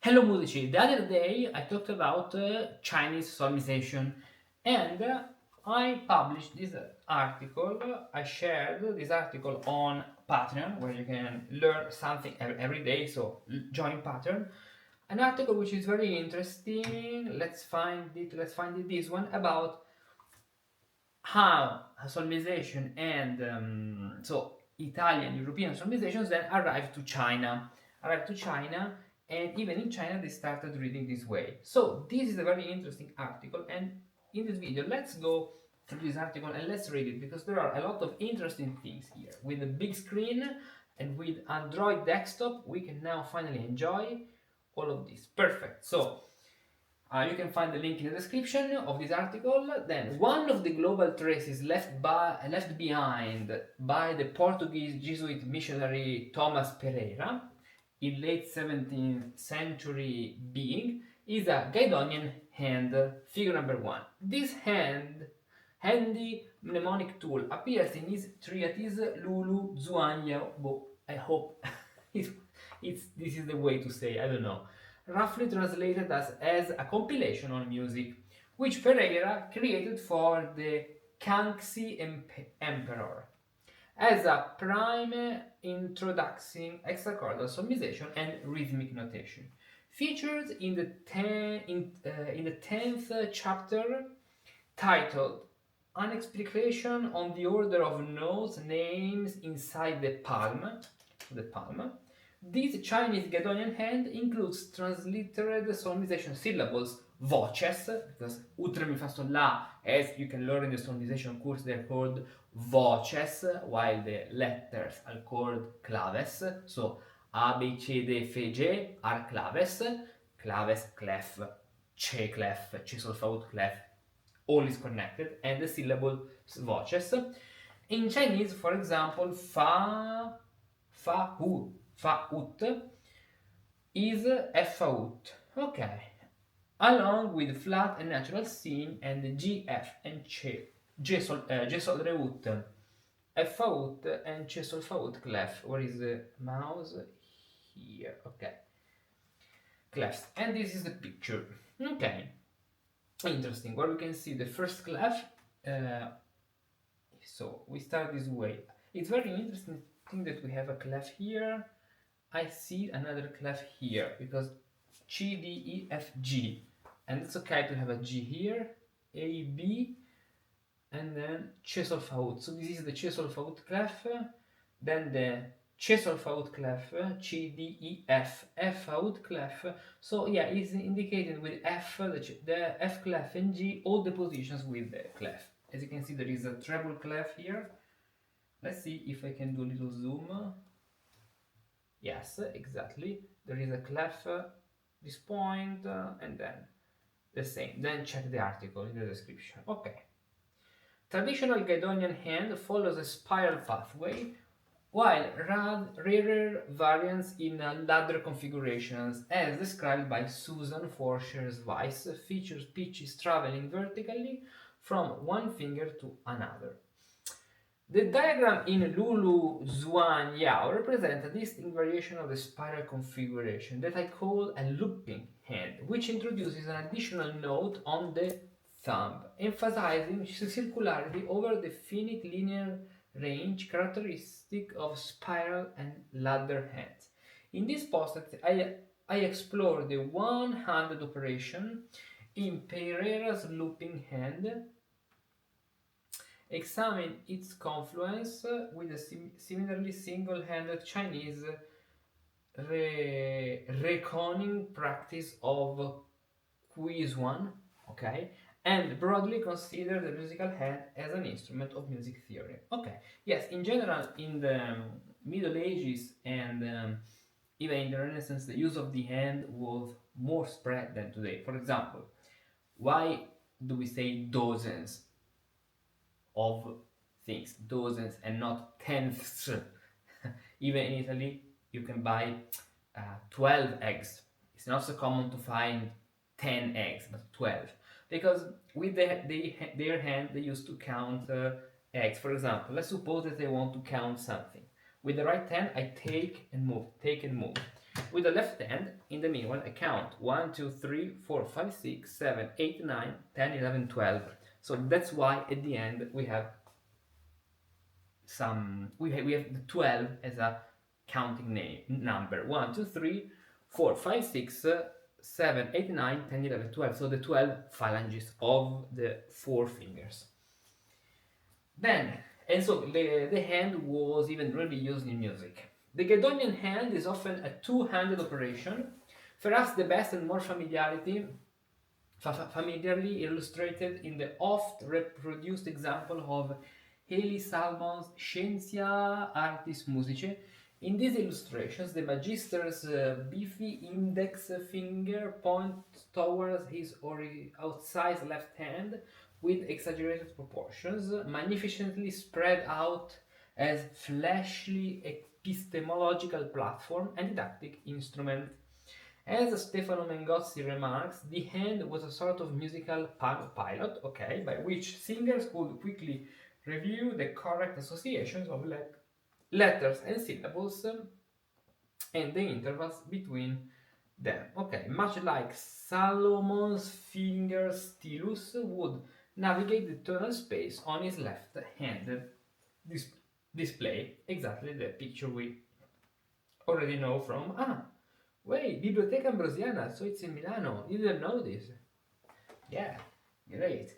Hello Musici, the other day I talked about Chinese solmization and I published this article, I shared this article on Patreon where you can learn something every day, so join Patreon. An article which is very interesting, let's find it, this one about how solmization and Italian European solmizations then arrived to China, and even in China they started reading this way. So this is a very interesting article, and in this video let's go through this article and let's read it because there are a lot of interesting things here. With a big screen and with Android desktop we can now finally enjoy all of this. Perfect. So you can find the link in the description of this article. Then, one of the global traces left behind by the Portuguese Jesuit missionary Thomas Pereira in late 17th century being is a Guidonian hand, figure number 1. This handy mnemonic tool appears in his treatise Lulu Zuanya. I hope this is the way to say, I don't know, roughly translated as a compilation on music, which Pereira created for the Kangxi Emperor as a prime introducing hexachordal solmization and rhythmic notation. Featured in the 10th chapter, titled An Explication on the Order of Notes Names Inside the Palm. This Chinese Guidonian hand includes transliterated solmization syllables, voces, because ultra mi fa sol la, as you can learn in the solmization course, they're called voces, while the letters are called claves. So A, B, C, D, F, G are claves, clef, C clef, C sol fa ut clef, all is connected, and the syllable voces. In Chinese, for example, fa, hu, fa ut is f-out. Okay. Along with flat and natural sim and G, F and C. G sol re ut, f-out and C sol fa ut clef. Where is the mouse? Here. Okay. Clefs. And this is the picture. Okay. Interesting. Where we can see the first clef. So we start this way. It's very interesting that we have a clef here. I see another clef here because C, D, E, F, G, and it's okay to have a G here, A, B, and then C sol fa ut. So this is the C sol fa ut clef, then the C sol fa ut clef, C, D, E, F, F out clef. So yeah, it's indicated with F, the F clef and G, all the positions with the clef. As you can see, there is a treble clef here. Let's see if I can do a little zoom. Yes, exactly. There is a clef, this point, and then the same. Then check the article in the description. Okay. Traditional Guidonian hand follows a spiral pathway, while rarer variants in ladder configurations, as described by Susan Forscher's-Weiss, features pitches traveling vertically from one finger to another. The diagram in Lulu Zhuan Yao represents a distinct variation of the spiral configuration that I call a looping hand, which introduces an additional note on the thumb, emphasizing circularity over the finite linear range characteristic of spiral and ladder hands. In this post, I explore the one-handed operation in Pereira's looping hand, examine its confluence with a similarly single-handed Chinese reckoning practice of Quizuan, okay, and broadly consider the musical hand as an instrument of music theory. Okay, yes, in general, in the Middle Ages and even in the Renaissance, the use of the hand was more spread than today. For example, why do we say dozens of things, dozens and not tenths? Even in Italy, you can buy 12 eggs. It's not so common to find 10 eggs, but 12. Because with their hand, they used to count eggs. For example, let's suppose that they want to count something. With the right hand, I take and move, take and move. With the left hand, in the meanwhile, I count 1, 2, 3, 4, 5, 6, 7, 8, 9, 10, 11, 12. So that's why at the end we have we have the 12 as a counting number. 1, 2, 3, 4, 5, 6, 7, 8, 9, 10, 11, 12. So the 12 phalanges of the four fingers. Then, and so the hand was even really used in music. The Guedonian hand is often a two-handed operation. For us, the best and more familiarly illustrated in the oft reproduced example of Haley Salmon's Scientia Artis Musicae. In these illustrations, the magister's beefy index finger points towards his outsized left hand with exaggerated proportions, magnificently spread out as fleshly epistemological platform and didactic instrument. As Stefano Mengozzi remarks, the hand was a sort of musical pilot, okay, by which singers could quickly review the correct associations of letters and syllables and the intervals between them. Okay, much like Salomon's finger stylus would navigate the tonal space on his left-handed display, exactly the picture we already know from wait, Biblioteca Ambrosiana, so it's in Milano. You didn't know this? Yeah, great.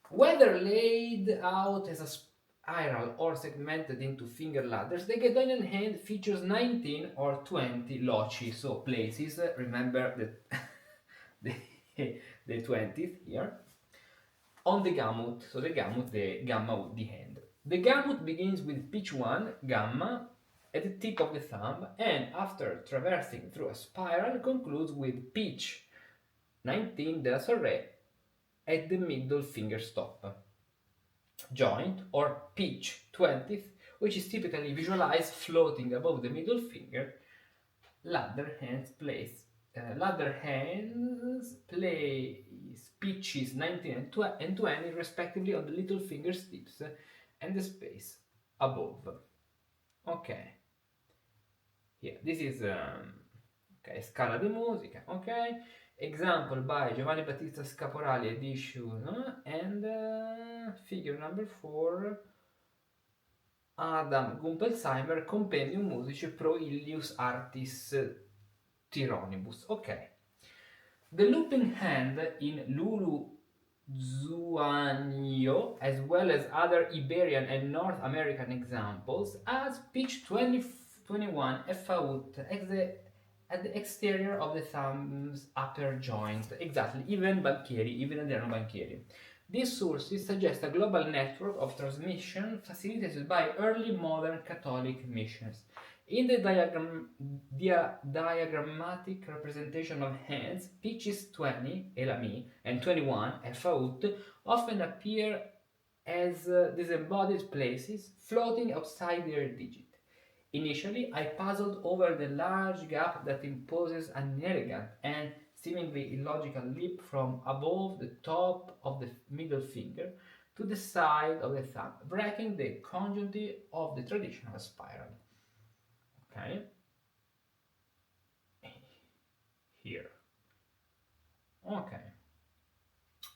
Whether laid out as a spiral or segmented into finger ladders, the Guedonian hand features 19 or 20 loci, so places. Remember the, the 20th here. On the gamut, so the gamut, the gamma of the hand. The gamut begins with pitch 1, gamma, at the tip of the thumb, and after traversing through a spiral concludes with pitch 19 della Sorre at the middle finger stop. Joint or pitch 20th, which is typically visualized floating above the middle finger. Ladder hands place pitches 19 and 20 respectively on the little finger tips and the space above. Okay. Here, this is okay, Scala di Musica, okay? Example by Giovanni Battista Scaporali edition and figure number 4 Adam Gumpelsheimer Compendium Musici Pro Illius Artis Tironibus. Okay. The looping hand in Lulu Zuanio, as well as other Iberian and North American examples, has pitch 21 FAUT at the exterior of the thumb's upper joint. Exactly, even Adriano Banchieri. These sources suggest a global network of transmission facilitated by early modern Catholic missions. In the diagrammatic representation of hands, pitches 20, Elami, and 21, FAUT, often appear as disembodied places floating outside their digit. Initially, I puzzled over the large gap that imposes an inelegant and seemingly illogical leap from above the top of the middle finger to the side of the thumb, breaking the conjunctive of the traditional spiral. Okay? Here. Okay.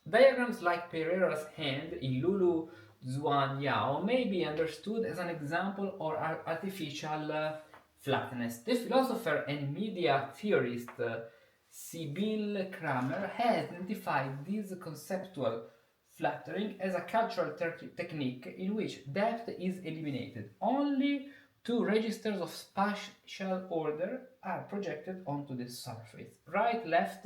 Diagrams like Pereira's hand in Lulu Zuan Yao may be understood as an example of artificial flatness. The philosopher and media theorist Sibyl Kramer has identified this conceptual flattering as a cultural technique in which depth is eliminated. Only two registers of spatial order are projected onto the surface, right, left,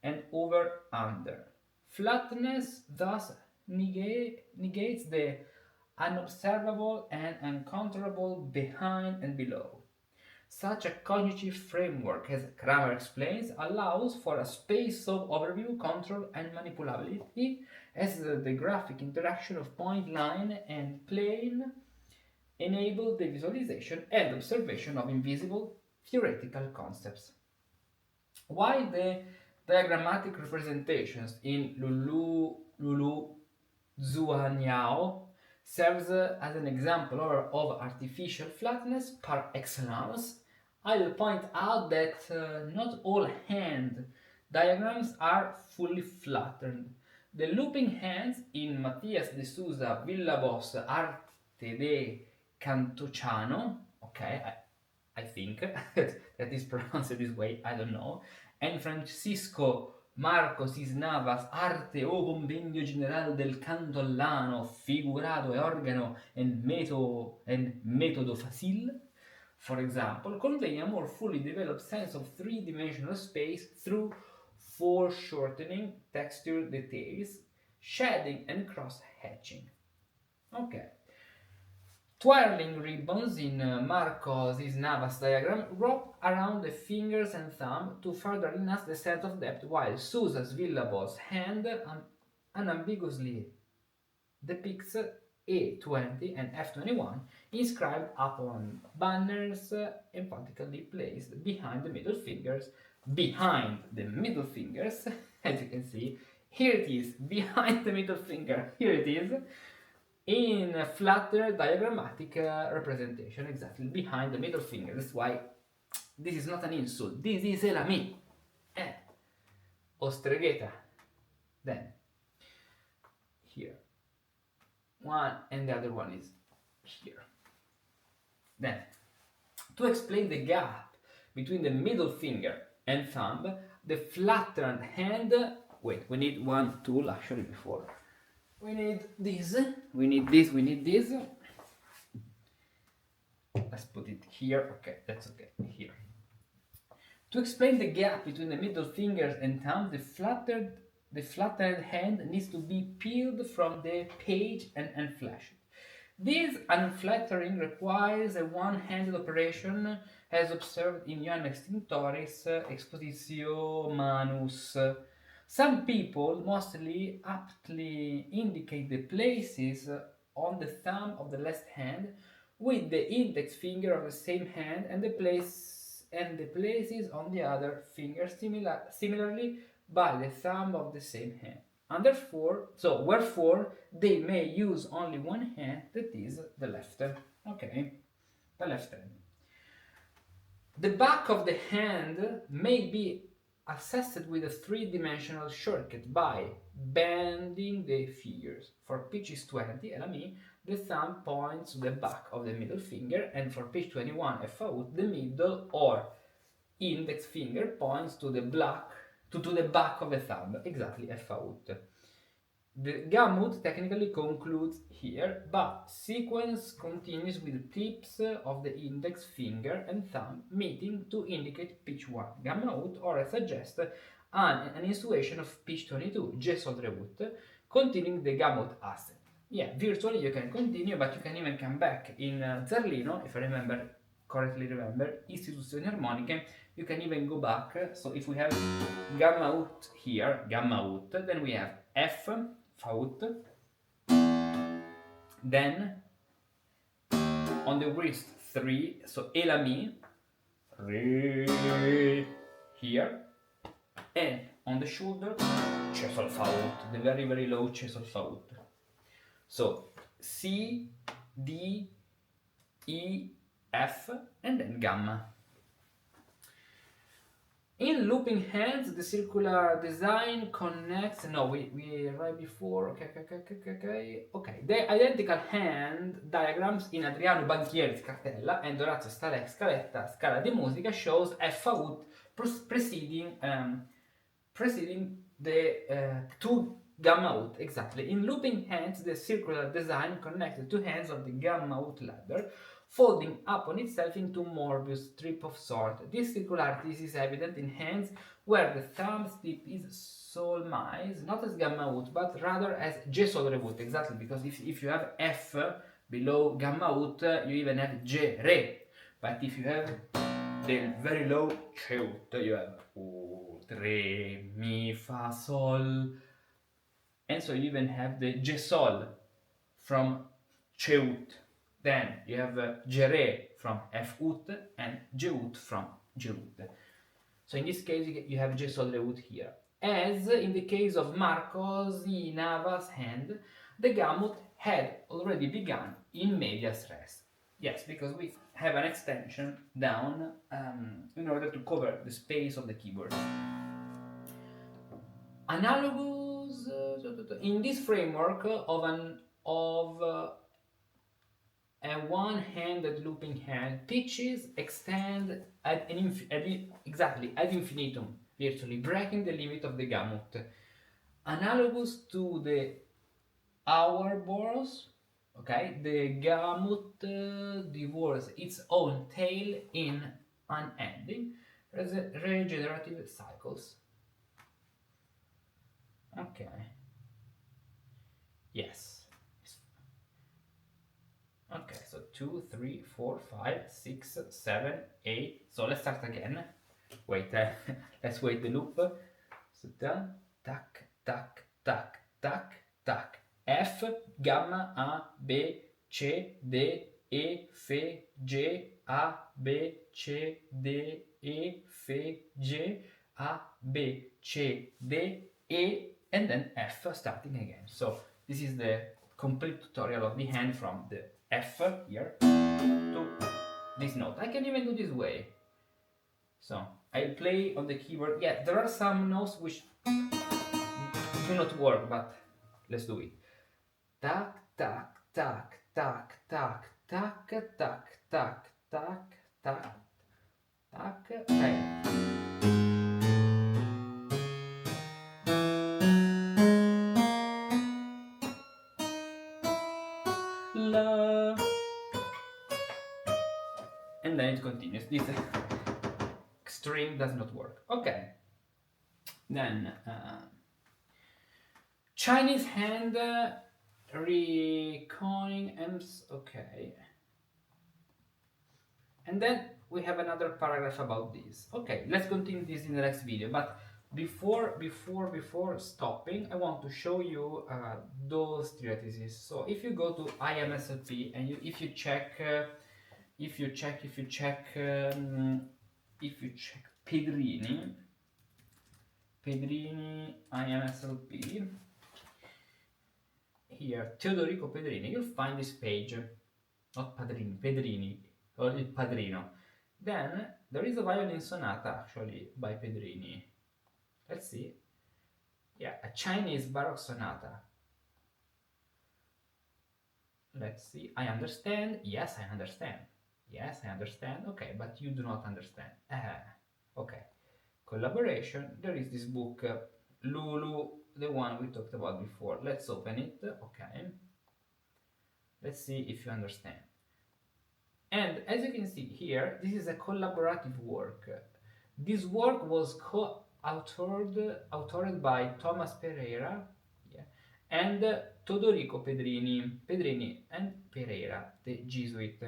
and over, under. Flatness thus negates the unobservable and uncontrollable behind and below. Such a cognitive framework, as Kramer explains, allows for a space of overview, control, and manipulability, as the graphic interaction of point, line, and plane enable the visualization and observation of invisible theoretical concepts. While the diagrammatic representations in Lulu Zuaniao serves as an example of artificial flatness par excellence, I will point out that not all hand diagrams are fully flattened. The looping hands in Mattias de Souza Villabos Arte de Cantociano, okay, I think that is pronounced this way, I don't know, and Francisco Marcos Isnavas Arte o Compendio General del Cantollano, Figurado e Organo and Metodo Facile, for example, convey a more fully developed sense of three-dimensional space through foreshortening, texture details, shading, and cross-hatching. Okay. Twirling ribbons in Marcos' Navas diagram wrap around the fingers and thumb to further enhance the sense of depth, while Sousa's Villabos hand unambiguously depicts A20 and F21 inscribed upon banners emphatically placed behind the middle fingers. Behind the middle fingers, as you can see, here it is, behind the middle finger, here it is, in a flatter diagrammatic representation, exactly behind the middle finger. That's why this is not an insult, this is elami, o stregheta. Then, here. One and the other one is here. Then, to explain the gap between the middle finger and thumb, the flattened hand, wait, we need one tool actually before. We need this, we need this, we need this. Let's put it here, okay, that's okay, here. To explain the gap between the middle fingers and thumb, the flattened hand needs to be peeled from the page and unflashed. This unflattering requires a one-handed operation as observed in Ioann Extinctoris Expositio Manus. Some people mostly aptly indicate the places on the thumb of the left hand with the index finger of the same hand and the places on the other finger similarly by the thumb of the same hand. And wherefore they may use only one hand, that is the left. Okay, the left hand. The back of the hand may be assessed with a three-dimensional shortcut by bending the fingers. For pitch is 20, LME, the thumb points to the back of the middle finger, and for pitch 21, FAUT, the middle or index finger points to the back of the thumb, exactly FAUT. The gamut technically concludes here, but sequence continues with tips of the index finger and thumb meeting to indicate pitch 1, gamma out, or suggest an insuation of pitch 22, G sol re ut, continuing the gamut ascent. Yeah, virtually you can continue, but you can even come back in Zarlino, if I correctly remember, istituzioni armoniche, you can even go back. So if we have gamma out here, gamma out, then we have F, FAUT, then on the wrist 3, so E la mi, re, here, and on the shoulder, C sol FAUT, the very very low C sol FAUT. So C, D, E, F, and then gamma. In looping hands, the circular design connects. No, we right before. Okay. The identical hand diagrams in Adriano Banchieri's cartella and Orazio Scaletta Scala di Musica shows F out preceding the two gamma out. Exactly. In looping hands, the circular design connected to hands of the gamma out ladder, folding upon itself into Morbius strip of sort. This circularity is evident in hands where the thumb tip is solmized, not as gamma out, but rather as G sol re ut. Exactly, because if you have F below gamma out, you even have G re. But if you have the very low C ut, you have ut, re, mi, fa, sol, and so you even have the G sol from C ut. Then you have G re from F ut and G ut from G ut. So in this case you have G sol re ut here. As in the case of Marcos Navas' hand, the gamut had already begun in medias res. Yes, because we have an extension down in order to cover the space of the keyboard. Analogous in this framework of a one-handed looping hand, pitches extend exactly ad infinitum, virtually breaking the limit of the gamut. Analogous to the Ouroboros, okay, the gamut divorces its own tail in unending regenerative cycles. Okay. Yes. Okay, so 2, 3, 4, 5, 6, 7, 8. So let's start again. Wait, let's wait the loop. So done. Tac, tac, tac, tac, tac. F, gamma, A, B, C, D, E, F, G, A, B, C, D, E, F, G, A, B, C, D, E, and then F starting again. So this is the complete tutorial of the hand from the F here to this note. I can even do this way. So I play on the keyboard. Yeah, there are some notes which do not work, but let's do it. Tac, tac, tac, tac, tac, tac, tac, tac, tac, tac, tac. Okay. La. And then it continues. This string does not work. Okay. Then Chinese hand reconing ems. Okay. And then we have another paragraph about this. Okay, let's continue this in the next video. But before stopping, I want to show you those treatises. So if you go to IMSLP and if you check Pedrini IMSLP here, Teodorico Pedrini, you'll find this page. Not Padrini, Pedrini, or il Padrino. Then there is a violin sonata actually by Pedrini. Let's see. Yeah, a Chinese Baroque sonata. Let's see. I understand. Yes, I understand. Yes, I understand. Okay, but you do not understand. Okay. Collaboration. There is this book, Lulu, the one we talked about before. Let's open it. Okay. Let's see if you understand. And as you can see here, this is a collaborative work. This work was co-authored by Thomas Pereira, yeah, and Todorico Pedrini and Pereira, the Jesuit.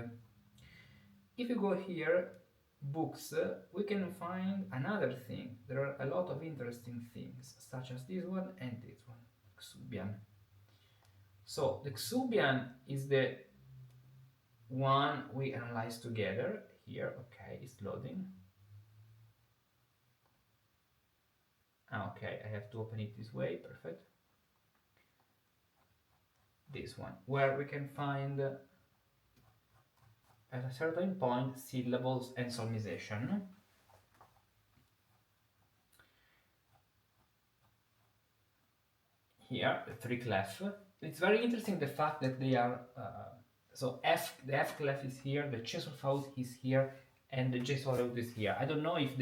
If you go here, books, we can find another thing. There are a lot of interesting things, such as this one and this one, Xubian. So the Xubian is the one we analyze together here. Okay, it's loading. Okay, I have to open it this way. Perfect. This one, where we can find at a certain point syllables and solmization. Here, the three clef. It's very interesting the fact that they are so the F clef is here, the C solfaut is here, and the J solfaut is here. I don't know if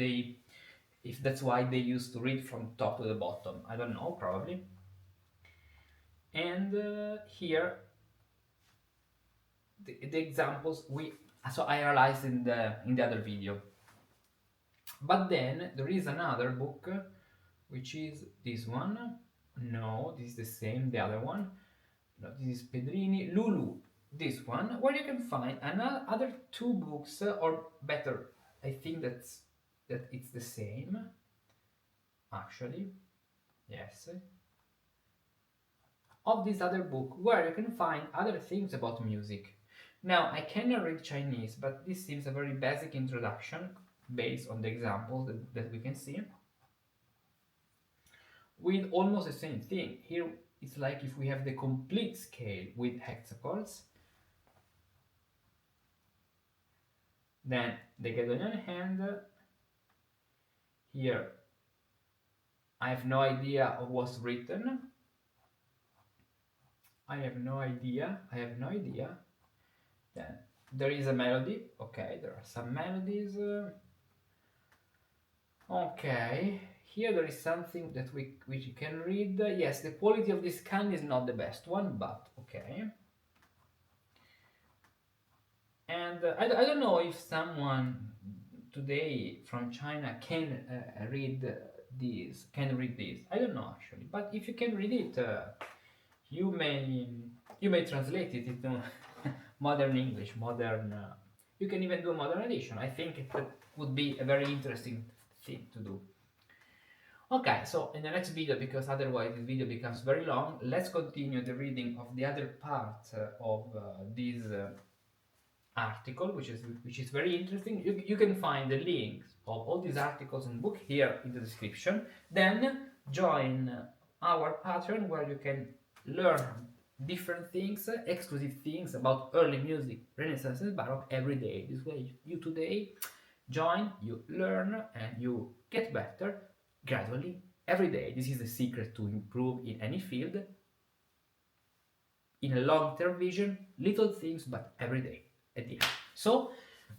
that's why they used to read from top to the bottom. I don't know, probably. And here the examples I analyzed in the other video. But then there is another book, which is this one. No, this is the same, the other one. No, this is Pedrini. Lulu, this one, where you can find other two books, or better, I think that it's the same, actually. Yes. Of this other book, where you can find other things about music. Now, I cannot read Chinese, but this seems a very basic introduction based on the examples that we can see, with almost the same thing. Here, it's like if we have the complete scale with hexachords. Then the Gregorian hand. Here I have no idea of what's written. I have no idea. Then there is a melody. Okay, there are some melodies. Okay, here there is something that which you can read. Yes, the quality of this scan is not the best one, but okay. And I don't know if someone today from China can read this. I don't know actually, but if you can read it, you may translate it into modern English, modern. You can even do a modern edition. I think it would be a very interesting thing to do. Okay, so in the next video, because otherwise this video becomes very long, let's continue the reading of the other part of this article, which is very interesting. You can find the links of all these articles and book here in the description. Then join our Patreon, where you can learn different things, exclusive things about early music, Renaissance and Baroque every day. This way you today join, you learn, and you get better gradually every day. This is the secret to improve in any field. In a long-term vision, little things, but every day at the end. So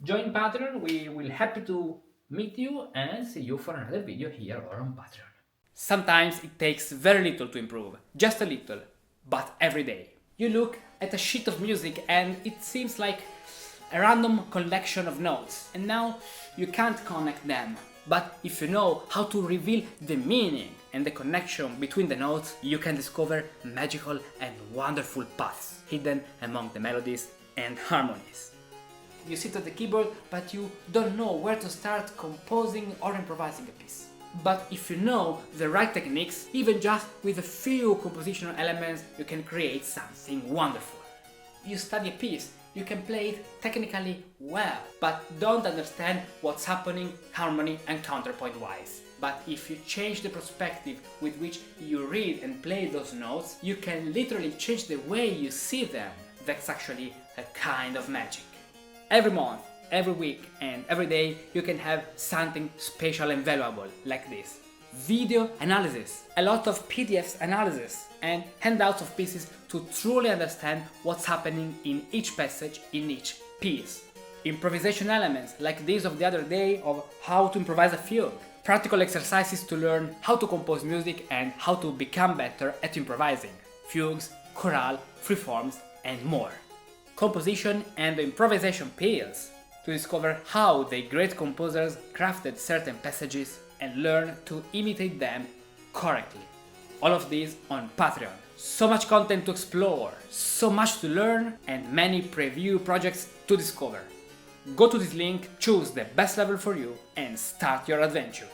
join Patreon. We will happy to meet you and see you for another video here or on Patreon. Sometimes it takes very little to improve, just a little, but every day. You look at a sheet of music and it seems like a random collection of notes, and now you can't connect them. But if you know how to reveal the meaning and the connection between the notes, you can discover magical and wonderful paths hidden among the melodies and harmonies. You sit at the keyboard, but you don't know where to start composing or improvising a piece. But if you know the right techniques, even just with a few compositional elements, you can create something wonderful. You study a piece, you can play it technically well, but don't understand what's happening harmony and counterpoint wise. But if you change the perspective with which you read and play those notes, you can literally change the way you see them. That's actually a kind of magic. Every month, every week and every day you can have something special and valuable like this. Video analysis, a lot of PDFs analysis and handouts of pieces to truly understand what's happening in each passage, in each piece. Improvisation elements like this of the other day of how to improvise a fugue. Practical exercises to learn how to compose music and how to become better at improvising. Fugues, chorale, freeforms and more. Composition and improvisation pills to discover how the great composers crafted certain passages and learn to imitate them correctly. All of this on Patreon. So much content to explore, so much to learn, and many preview projects to discover. Go to this link, choose the best level for you, and start your adventure.